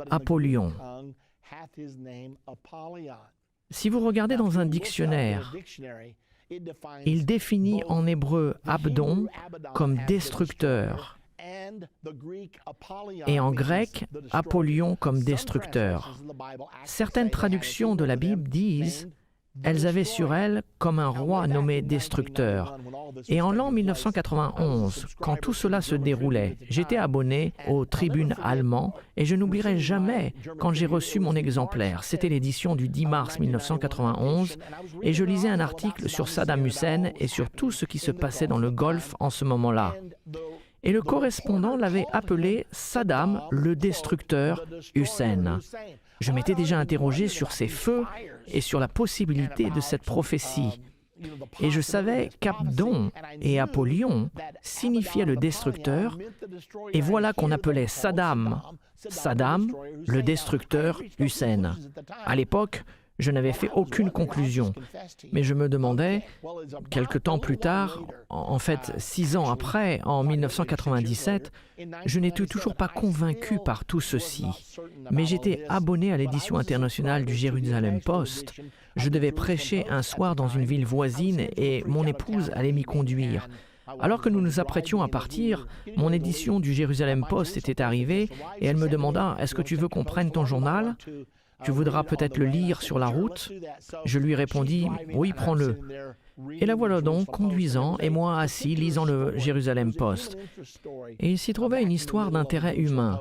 S2: Apollyon. » Si vous regardez dans un dictionnaire, il définit en hébreu Abdon comme destructeur et en grec Apollyon comme destructeur. Certaines traductions de la Bible disent « Elles avaient sur elles comme un roi nommé destructeur ». Et en l'an 1991, quand tout cela se déroulait, j'étais abonné aux tribunes allemands et je n'oublierai jamais quand j'ai reçu mon exemplaire. C'était l'édition du 10 mars 1991 et je lisais un article sur Saddam Hussein et sur tout ce qui se passait dans le Golfe en ce moment-là. Et le correspondant l'avait appelé Saddam le destructeur Hussein. Je m'étais déjà interrogé sur ces feux et sur la possibilité de cette prophétie. Et je savais qu'Abdon et Apollyon signifiaient le destructeur, et voilà qu'on appelait Saddam le destructeur Hussein. À l'époque, je n'avais fait aucune conclusion, mais je me demandais, quelque temps plus tard, en fait 6 ans après, en 1997, je n'étais toujours pas convaincu par tout ceci. Mais j'étais abonné à l'édition internationale du Jerusalem Post. Je devais prêcher un soir dans une ville voisine et mon épouse allait m'y conduire. Alors que nous nous apprêtions à partir, mon édition du Jerusalem Post était arrivée et elle me demanda « Est-ce que tu veux qu'on prenne ton journal ? Tu voudras peut-être le lire sur la route ?» Je lui répondis « Oui, prends-le. » Et la voilà donc conduisant et moi assis lisant le Jerusalem Post. Et il s'y trouvait une histoire d'intérêt humain.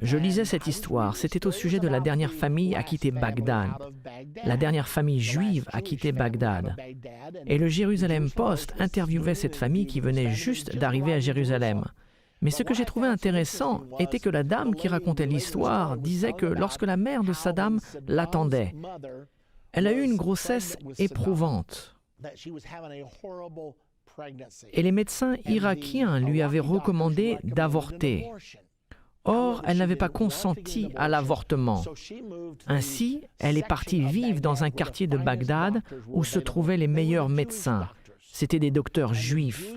S2: Je lisais cette histoire, c'était au sujet de la dernière famille à quitter Bagdad, la dernière famille juive à quitter Bagdad. Et le Jerusalem Post interviewait cette famille qui venait juste d'arriver à Jérusalem. Mais ce que j'ai trouvé intéressant était que la dame qui racontait l'histoire disait que lorsque la mère de Saddam l'attendait, elle a eu une grossesse éprouvante. Et les médecins irakiens lui avaient recommandé d'avorter. Or, elle n'avait pas consenti à l'avortement. Ainsi, elle est partie vivre dans un quartier de Bagdad où se trouvaient les meilleurs médecins. C'étaient des docteurs juifs.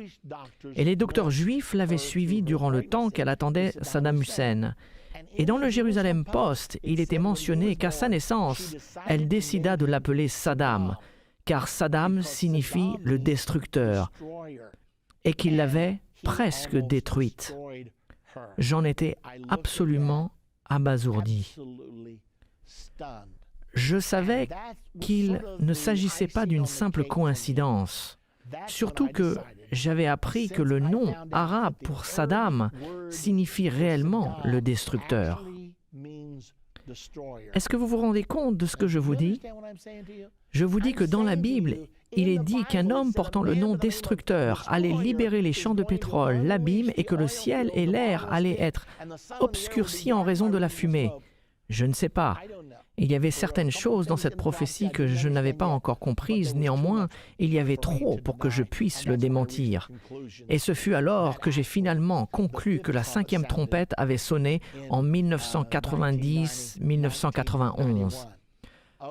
S2: Et les docteurs juifs l'avaient suivie durant le temps qu'elle attendait Saddam Hussein. Et dans le Jerusalem Post, il était mentionné qu'à sa naissance, elle décida de l'appeler Saddam, car Saddam signifie le destructeur, et qu'il l'avait presque détruite. J'en étais absolument abasourdi. Je savais qu'il ne s'agissait pas d'une simple coïncidence, surtout que j'avais appris que le nom arabe pour Saddam signifie réellement le destructeur. Est-ce que vous vous rendez compte de ce que je vous dis? Je vous dis que dans la Bible, il est dit qu'un homme portant le nom destructeur allait libérer les champs de pétrole, l'abîme, et que le ciel et l'air allaient être obscurcis en raison de la fumée. Je ne sais pas. Il y avait certaines choses dans cette prophétie que je n'avais pas encore comprises. Néanmoins, il y avait trop pour que je puisse le démentir. Et ce fut alors que j'ai finalement conclu que la 5e trompette avait sonné en 1990-1991.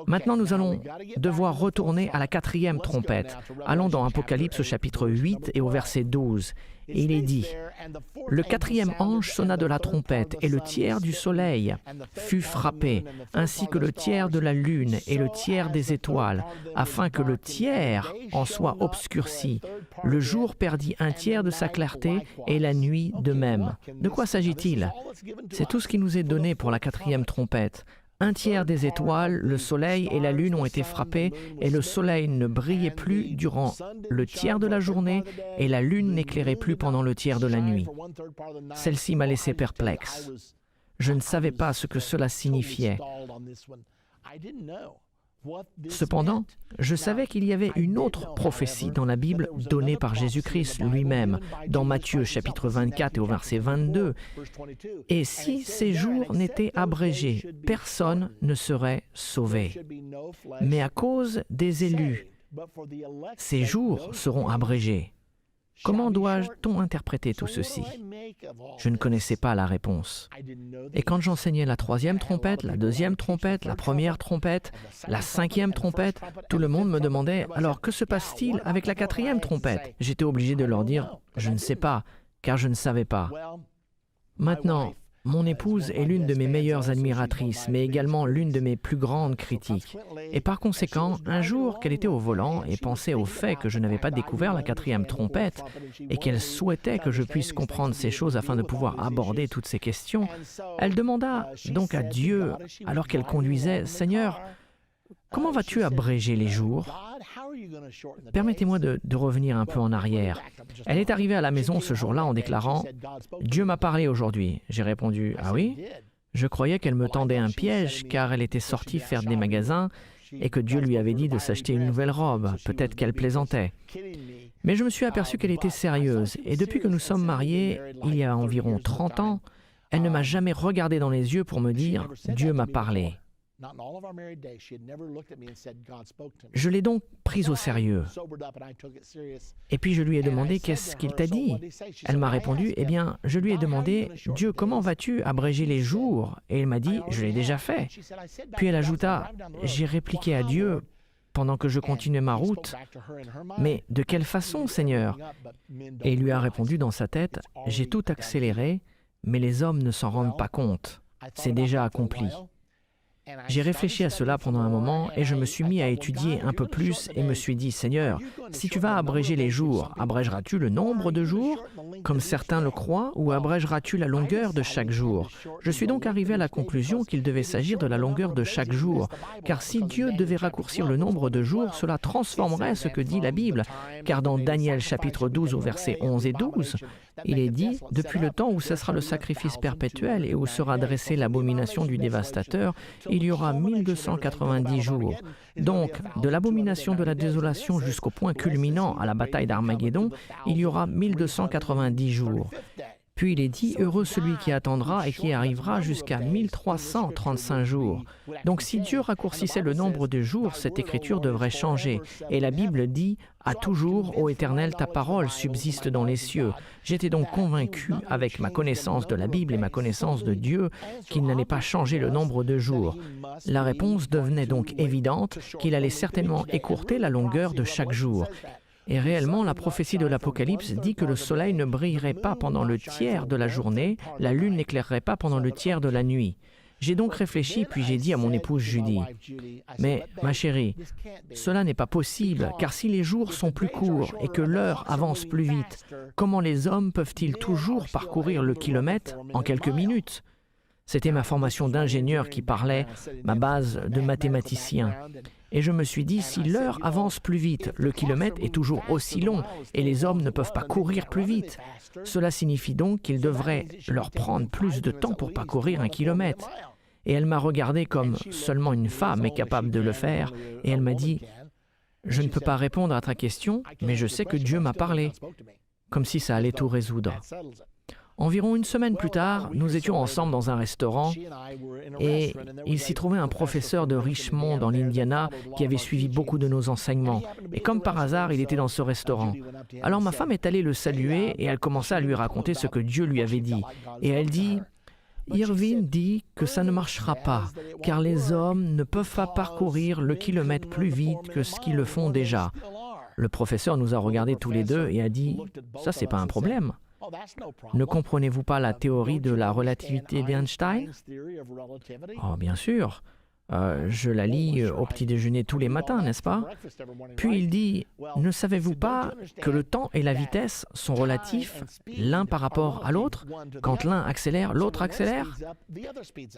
S2: Maintenant, nous allons devoir retourner à la 4e trompette. Allons dans Apocalypse au chapitre 8 et au verset 12. Et il est dit, « Le 4e ange sonna de la trompette, et le tiers du soleil fut frappé, ainsi que le tiers de la lune et le tiers des étoiles, afin que le tiers en soit obscurci. Le jour perdit un tiers de sa clarté, et la nuit de même. » De quoi s'agit-il? C'est tout ce qui nous est donné pour la 4e trompette. Un tiers des étoiles, le soleil et la lune ont été frappés et le soleil ne brillait plus durant le tiers de la journée et la lune n'éclairait plus pendant le tiers de la nuit. Celle-ci m'a laissé perplexe. Je ne savais pas ce que cela signifiait. Cependant, je savais qu'il y avait une autre prophétie dans la Bible donnée par Jésus-Christ lui-même, dans Matthieu chapitre 24 et au verset 22. Et si ces jours n'étaient abrégés, personne ne serait sauvé. Mais à cause des élus, ces jours seront abrégés. Comment doit-on interpréter tout ceci? Je ne connaissais pas la réponse. Et quand j'enseignais la 3e trompette, la 2e trompette, la 1re trompette, la 5e trompette, tout le monde me demandait « Alors, que se passe-t-il avec la 4e trompette ?» J'étais obligé de leur dire « Je ne sais pas, car je ne savais pas. » Maintenant, mon épouse est l'une de mes meilleures admiratrices, mais également l'une de mes plus grandes critiques. Et par conséquent, un jour qu'elle était au volant et pensait au fait que je n'avais pas découvert la 4e trompette et qu'elle souhaitait que je puisse comprendre ces choses afin de pouvoir aborder toutes ces questions, elle demanda donc à Dieu, alors qu'elle conduisait, « Seigneur, comment vas-tu abréger les jours? » Permettez-moi de revenir un peu en arrière. Elle est arrivée à la maison ce jour-là en déclarant « Dieu m'a parlé aujourd'hui. » J'ai répondu « Ah oui ?» Je croyais qu'elle me tendait un piège car elle était sortie faire des magasins et que Dieu lui avait dit de s'acheter une nouvelle robe. Peut-être qu'elle plaisantait. Mais je me suis aperçu qu'elle était sérieuse, et depuis que nous sommes mariés, il y a environ 30 ans, elle ne m'a jamais regardé dans les yeux pour me dire « Dieu m'a parlé ». Je l'ai donc prise au sérieux. Et puis je lui ai demandé « Qu'est-ce qu'il t'a dit ?» Elle m'a répondu « Eh bien, je lui ai demandé « Dieu, comment vas-tu abréger les jours ?» Et il m'a dit « Je l'ai déjà fait. » Puis elle ajouta « J'ai répliqué à Dieu pendant que je continuais ma route. Mais de quelle façon, Seigneur ?» Et il lui a répondu dans sa tête « J'ai tout accéléré, mais les hommes ne s'en rendent pas compte. C'est déjà accompli. » J'ai réfléchi à cela pendant un moment et je me suis mis à étudier un peu plus et me suis dit, Seigneur, si tu vas abréger les jours, abrégeras-tu le nombre de jours, comme certains le croient, ou abrégeras-tu la longueur de chaque jour? Je suis donc arrivé à la conclusion qu'il devait s'agir de la longueur de chaque jour, car si Dieu devait raccourcir le nombre de jours, cela transformerait ce que dit la Bible, car dans Daniel chapitre 12 au verset 11 et 12, il est dit, « Depuis le temps où cessera le sacrifice perpétuel et où sera dressée l'abomination du dévastateur, il y aura 1290 jours. » Donc, de l'abomination de la désolation jusqu'au point culminant à la bataille d'Armageddon, il y aura 1290 jours. Puis il est dit, « Heureux celui qui attendra et qui arrivera jusqu'à 1335 jours. » Donc si Dieu raccourcissait le nombre de jours, cette écriture devrait changer. Et la Bible dit, « À toujours, ô Éternel, ta parole subsiste dans les cieux. » J'étais donc convaincu, avec ma connaissance de la Bible et ma connaissance de Dieu, qu'il n'allait pas changer le nombre de jours. La réponse devenait donc évidente, qu'il allait certainement écourter la longueur de chaque jour. Et réellement, la prophétie de l'Apocalypse dit que le soleil ne brillerait pas pendant le tiers de la journée, la lune n'éclairerait pas pendant le tiers de la nuit. J'ai donc réfléchi, puis j'ai dit à mon épouse Judy, « Mais, ma chérie, cela n'est pas possible, car si les jours sont plus courts et que l'heure avance plus vite, comment les hommes peuvent-ils toujours parcourir le kilomètre en quelques minutes ?» C'était ma formation d'ingénieur qui parlait, ma base de mathématicien. Et je me suis dit, si l'heure avance plus vite, le kilomètre est toujours aussi long et les hommes ne peuvent pas courir plus vite. Cela signifie donc qu'il devrait leur prendre plus de temps pour parcourir un kilomètre. Et elle m'a regardé comme seulement une femme est capable de le faire et elle m'a dit, « Je ne peux pas répondre à ta question, mais je sais que Dieu m'a parlé. » Comme si ça allait tout résoudre. Environ une semaine plus tard, nous étions ensemble dans un restaurant et il s'y trouvait un professeur de Richmond dans l'Indiana qui avait suivi beaucoup de nos enseignements. Et comme par hasard, il était dans ce restaurant. Alors ma femme est allée le saluer et elle commença à lui raconter ce que Dieu lui avait dit. Et elle dit, « Irving dit que ça ne marchera pas, car les hommes ne peuvent pas parcourir le kilomètre plus vite que ce qu'ils le font déjà. » Le professeur nous a regardés tous les deux et a dit, « Ça, c'est pas un problème. » Ne comprenez-vous pas la théorie de la relativité d'Einstein? Oh, bien sûr. Je la lis au petit déjeuner tous les matins, n'est-ce pas? Puis il dit, ne savez-vous pas que le temps et la vitesse sont relatifs l'un par rapport à l'autre? Quand l'un accélère, l'autre accélère?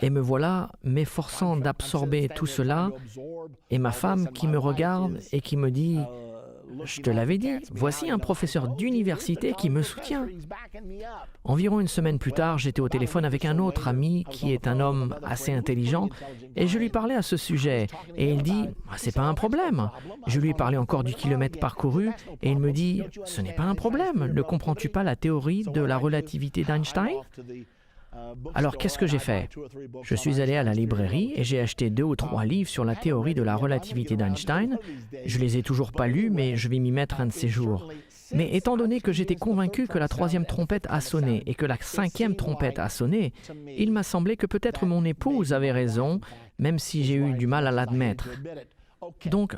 S2: Et me voilà m'efforçant d'absorber tout cela, et ma femme qui me regarde et qui me dit, je te l'avais dit, voici un professeur d'université qui me soutient. Environ une semaine plus tard, j'étais au téléphone avec un autre ami qui est un homme assez intelligent et je lui parlais à ce sujet. Et il dit, c'est pas un problème. Je lui ai parlé encore du kilomètre parcouru et il me dit, ce n'est pas un problème. Ne comprends-tu pas la théorie de la relativité d'Einstein? Alors, qu'est-ce que j'ai fait? Je suis allé à la librairie et j'ai acheté 2 ou 3 livres sur la théorie de la relativité d'Einstein. Je les ai toujours pas lus, mais je vais m'y mettre un de ces jours. Mais étant donné que j'étais convaincu que la 3e trompette a sonné et que la 5e trompette a sonné, il m'a semblé que peut-être mon épouse avait raison, même si j'ai eu du mal à l'admettre. Donc,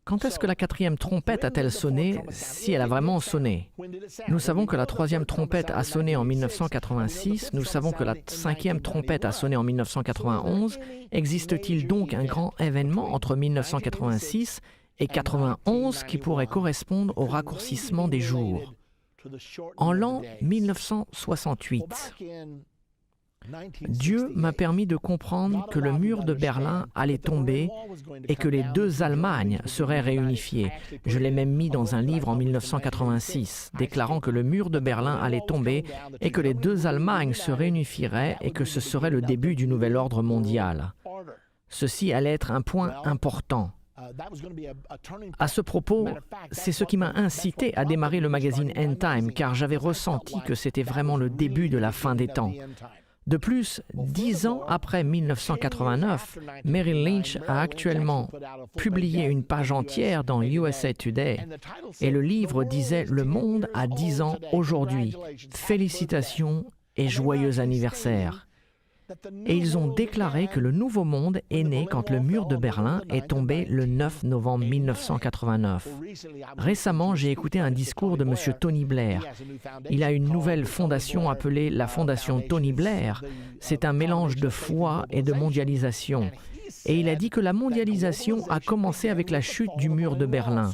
S2: quand est-ce que la 4e trompette a-t-elle sonné, si elle a vraiment sonné? Nous savons que la 3e trompette a sonné en 1986, nous savons que la 5e trompette a sonné en 1991. Existe-t-il donc un grand événement entre 1986 et 91 qui pourrait correspondre au raccourcissement des jours? En l'an 1968, Dieu m'a permis de comprendre que le mur de Berlin allait tomber et que les 2 Allemagnes seraient réunifiées. Je l'ai même mis dans un livre en 1986, déclarant que le mur de Berlin allait tomber et que les 2 Allemagnes se réunifieraient et que ce serait le début du nouvel ordre mondial. Ceci allait être un point important. À ce propos, c'est ce qui m'a incité à démarrer le magazine End Time, car j'avais ressenti que c'était vraiment le début de la fin des temps. De plus, 10 ans après 1989, Merrill Lynch a actuellement publié une page entière dans USA Today et le livre disait « Le monde a 10 ans aujourd'hui. Félicitations et joyeux anniversaire ». Et ils ont déclaré que le nouveau monde est né quand le mur de Berlin est tombé le 9 novembre 1989. Récemment, j'ai écouté un discours de M. Tony Blair. Il a une nouvelle fondation appelée la Fondation Tony Blair. C'est un mélange de foi et de mondialisation. Et il a dit que la mondialisation a commencé avec la chute du mur de Berlin.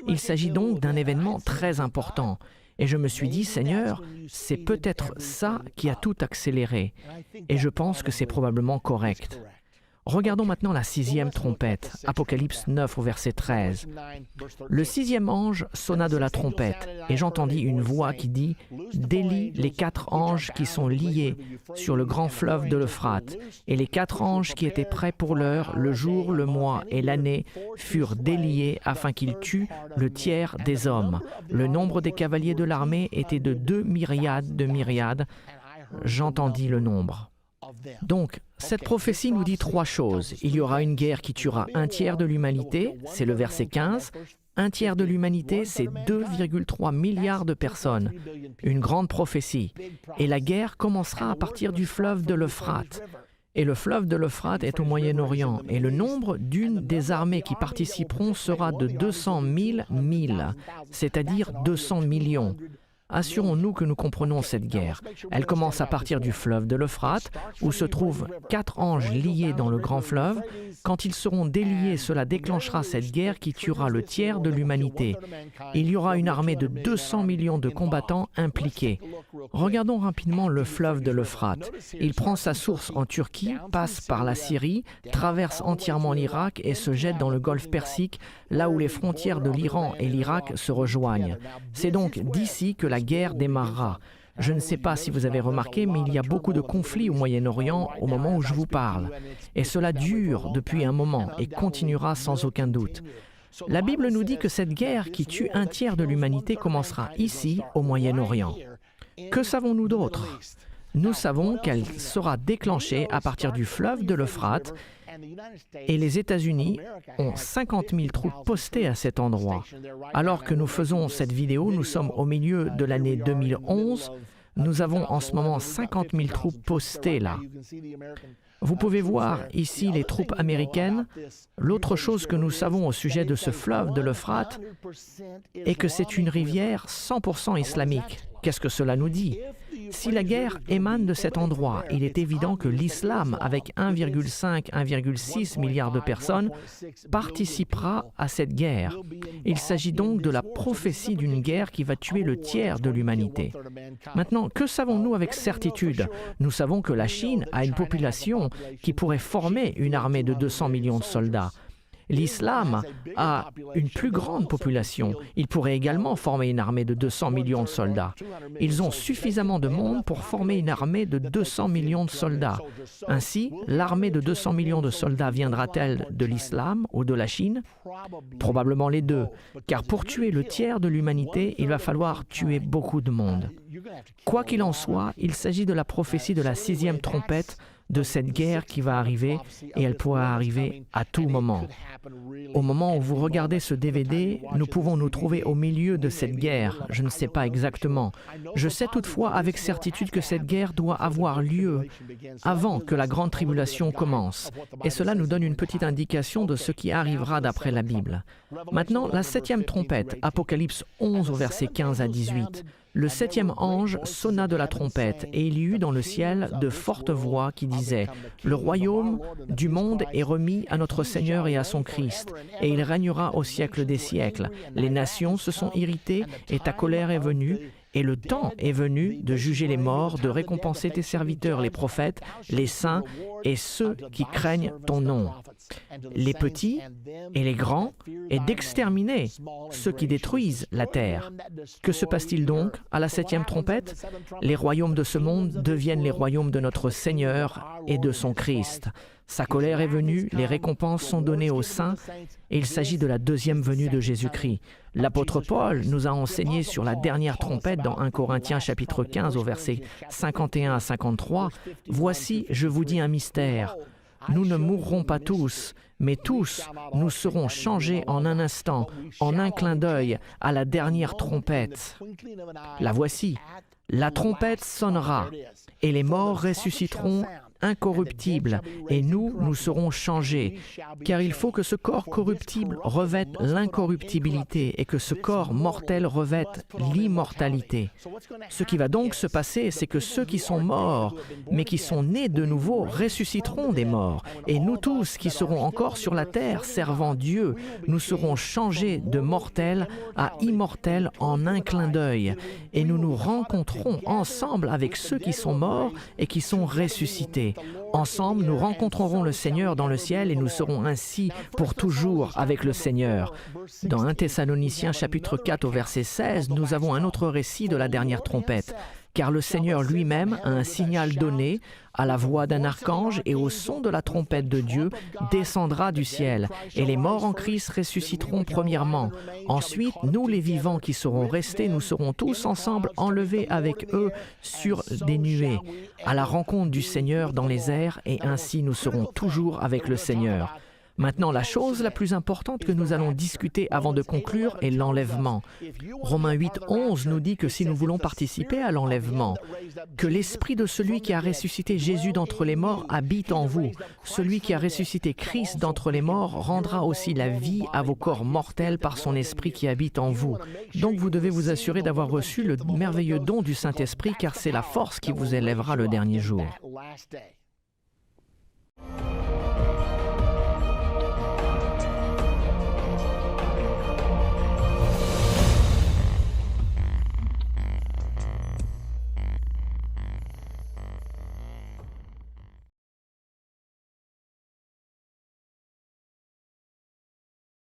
S2: Il s'agit donc d'un événement très important. Et je me suis dit, Seigneur, c'est peut-être ça qui a tout accéléré. Et je pense que c'est probablement correct. Regardons maintenant la 6e trompette, Apocalypse 9 au verset 13. Le 6e ange sonna de la trompette, et j'entendis une voix qui dit « Délie les 4 anges qui sont liés sur le grand fleuve de l'Euphrate, et les 4 anges qui étaient prêts pour l'heure, le jour, le mois et l'année, furent déliés afin qu'ils tuent le tiers des hommes. Le nombre des cavaliers de l'armée était de 2 myriades de myriades. J'entendis le nombre. » Donc, cette prophétie nous dit 3 choses. Il y aura une guerre qui tuera un tiers de l'humanité, c'est le verset 15. Un tiers de l'humanité, c'est 2,3 milliards de personnes. Une grande prophétie. Et la guerre commencera à partir du fleuve de l'Euphrate. Et le fleuve de l'Euphrate est au Moyen-Orient. Et le nombre d'une des armées qui participeront sera de 200 000 milles, c'est-à-dire 200 millions. Assurons-nous que nous comprenons cette guerre. Elle commence à partir du fleuve de l'Euphrate, où se trouvent 4 anges liés dans le grand fleuve. Quand ils seront déliés, cela déclenchera cette guerre qui tuera le tiers de l'humanité. Il y aura une armée de 200 millions de combattants impliqués. Regardons rapidement le fleuve de l'Euphrate. Il prend sa source en Turquie, passe par la Syrie, traverse entièrement l'Irak et se jette dans le golfe Persique, là où les frontières de l'Iran et l'Irak se rejoignent. C'est donc d'ici que la guerre démarrera. Je ne sais pas si vous avez remarqué, mais il y a beaucoup de conflits au Moyen-Orient au moment où je vous parle. Et cela dure depuis un moment et continuera sans aucun doute. La Bible nous dit que cette guerre qui tue un tiers de l'humanité commencera ici, au Moyen-Orient. Que savons-nous d'autre? Nous savons qu'elle sera déclenchée à partir du fleuve de l'Euphrate et les États-Unis ont 50 000 troupes postées à cet endroit. Alors que nous faisons cette vidéo, nous sommes au milieu de l'année 2011. Nous avons en ce moment 50 000 troupes postées là. Vous pouvez voir ici les troupes américaines. L'autre chose que nous savons au sujet de ce fleuve de l'Euphrate est que c'est une rivière 100% islamique. Qu'est-ce que cela nous dit? Si la guerre émane de cet endroit, il est évident que l'islam, avec 1,5-1,6 milliard de personnes, participera à cette guerre. Il s'agit donc de la prophétie d'une guerre qui va tuer le tiers de l'humanité. Maintenant, que savons-nous avec certitude? Nous savons que la Chine a une population qui pourrait former une armée de 200 millions de soldats. L'islam a une plus grande population. Il pourrait également former une armée de 200 millions de soldats. Ils ont suffisamment de monde pour former une armée de 200 millions de soldats. Ainsi, l'armée de 200 millions de soldats viendra-t-elle de l'islam ou de la Chine? Probablement les deux, car pour tuer le tiers de l'humanité, il va falloir tuer beaucoup de monde. Quoi qu'il en soit, il s'agit de la prophétie de la 6e trompette, de cette guerre qui va arriver, et elle pourra arriver à tout moment. Au moment où vous regardez ce DVD, nous pouvons nous trouver au milieu de cette guerre. Je ne sais pas exactement. Je sais toutefois avec certitude que cette guerre doit avoir lieu avant que la grande tribulation commence. Et cela nous donne une petite indication de ce qui arrivera d'après la Bible. Maintenant, la 7e trompette, Apocalypse 11 au verset 15 à 18. Le 7e ange sonna de la trompette, et il y eut dans le ciel de fortes voix qui disaient « Le royaume du monde est remis à notre Seigneur et à son Christ, et il régnera au siècle des siècles. Les nations se sont irritées, et ta colère est venue, et le temps est venu de juger les morts, de récompenser tes serviteurs, les prophètes, les saints et ceux qui craignent ton nom, les petits et les grands, et d'exterminer ceux qui détruisent la terre. » Que se passe-t-il donc à la 7e trompette? Les royaumes de ce monde deviennent les royaumes de notre Seigneur et de son Christ. Sa colère est venue, les récompenses sont données aux saints, et il s'agit de la deuxième venue de Jésus-Christ. L'apôtre Paul nous a enseigné sur la dernière trompette dans 1 Corinthiens chapitre 15 au verset 51 à 53. « Voici, je vous dis un mystère. Nous ne mourrons pas tous, mais tous, nous serons changés en un instant, en un clin d'œil, à la dernière trompette. La voici, la trompette sonnera, et les morts ressusciteront incorruptibles, et nous serons changés, car il faut que ce corps corruptible revête l'incorruptibilité et que ce corps mortel revête l'immortalité. Ce qui va donc se passer, c'est que ceux qui sont morts, mais qui sont nés de nouveau, ressusciteront des morts, et nous tous qui serons encore sur la terre servant Dieu, nous serons changés de mortels à immortels en un clin d'œil, et nous nous rencontrerons ensemble avec ceux qui sont morts et qui sont ressuscités. Ensemble, nous rencontrerons le Seigneur dans le ciel et nous serons ainsi pour toujours avec le Seigneur. Dans 1 Thessaloniciens chapitre 4 au verset 16, nous avons un autre récit de la dernière trompette. Car le Seigneur lui-même a un signal donné, à la voix d'un archange et au son de la trompette de Dieu, descendra du ciel, et les morts en Christ ressusciteront premièrement. Ensuite, nous les vivants qui serons restés, nous serons tous ensemble enlevés avec eux sur des nuées, à la rencontre du Seigneur dans les airs, et ainsi nous serons toujours avec le Seigneur. Maintenant, la chose la plus importante que nous allons discuter avant de conclure est l'enlèvement. Romains 8, 11 nous dit que si nous voulons participer à l'enlèvement, que l'esprit de celui qui a ressuscité Jésus d'entre les morts habite en vous. Celui qui a ressuscité Christ d'entre les morts rendra aussi la vie à vos corps mortels par son esprit qui habite en vous. Donc vous devez vous assurer d'avoir reçu le merveilleux don du Saint-Esprit, car c'est la force qui vous élèvera le dernier jour.